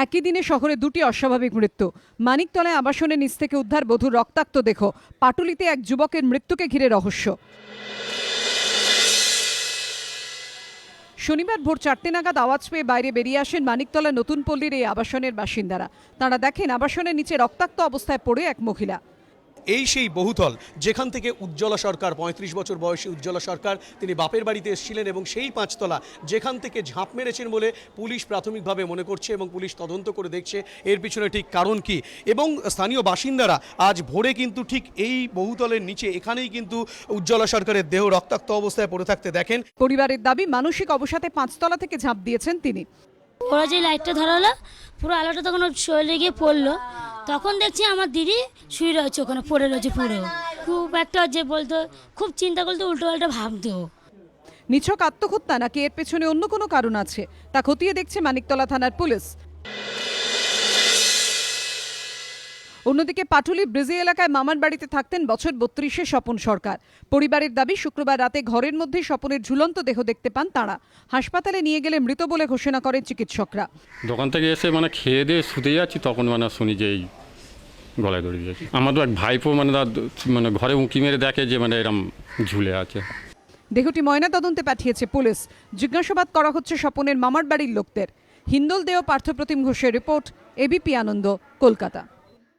একই দিনে শহরে দুটি অস্বাভাবিক মৃত্যু। মানিকতলায় আবাসনের নিচ থেকে উদ্ধার বধূর রক্তাক্ত দেহ। পাটুলিতে এক যুবকের মৃত্যুকে ঘিরে রহস্য। শনিবার ভোর 4টে নাগাদ আওয়াজ পেয়ে বাইরে বেরিয়ে আসেন মানিকতলা নতুন পল্লীর এই আবাসনের বাসিন্দারা। তাঁরা দেখেন আবাসনের নিচে রক্তাক্ত অবস্থায় পড়ে এক মহিলা। এই সেই বহুতল যেখান থেকে উজ্জ্বলা সরকার, 35 বছর বয়সী উজ্জ্বলা সরকার, তিনি বাপের বাড়িতে এসেছিলেন এবং সেই 5তলা যেখান থেকে ঝাঁপ মেরেছেন বলে পুলিশ প্রাথমিকভাবে মনে করছে এবং পুলিশ তদন্ত করে দেখছে এর পিছনে ঠিক কারণ কি। এবং স্থানীয় বাসিন্দারা আজ ভোরে কিন্তু ঠিক এই বহুতলের নিচে এখানেই কিন্তু উজ্জ্বলা সরকারের দেহ রক্তাক্ত অবস্থায় পড়ে থাকতে দেখেন। পরিবারের দাবি মানসিক অবসাদে 5তলা থেকে ঝাঁপ দিয়েছেন তিনি। ওরা যে লাইটটা ধরালো, পুরো আলোটা তখন ওর শরীরে গিয়ে পড়লো, তখন দেখছি আমার দিদি শুয়ে রয়েছে, ওখানে পড়ে রয়েছে পুরো। খুব একটা যে বলতো, খুব চিন্তা করতো, উল্টো পাল্টা ভাবতো। নিছক আত্মহত্যা নাকি এর পেছনে অন্য কোনো কারণ আছে তা খতিয়ে দেখছে মানিকতলা থানার পুলিশ। অন্যদিকে পাটুলি ব্রিজি এলাকায় মামার বাড়িতে থাকতেন বছর 32-এ স্বপন সরকার। পরিবারের দাবি শুক্রবার রাতে ঘরের মধ্যে স্বপনের ঝুলন্ত দেহ দেখতে পান তাঁরা। হাসপাতালে নিয়ে গেলে মৃত বলে ঘোষণা করেন চিকিৎসকরা। দোকান থেকে এসে খেয়ে দিয়ে শুতে যাচ্ছি, তখন শুনি যে এই গলায় দড়ি দিয়েছি। আমাদের এক ভাইপো ঘরে উঁকি মেরে দেখে যে এরম ঝুলে আছে। দেহটি ময়না তদন্তে পাঠিয়েছে পুলিশ। জিজ্ঞাসাবাদ করা হচ্ছে স্বপনের মামার বাড়ির লোকদের। হিন্দল দেও পার্থপ্রতিম ঘোষের রিপোর্ট, এবিপি আনন্দ, কলকাতা।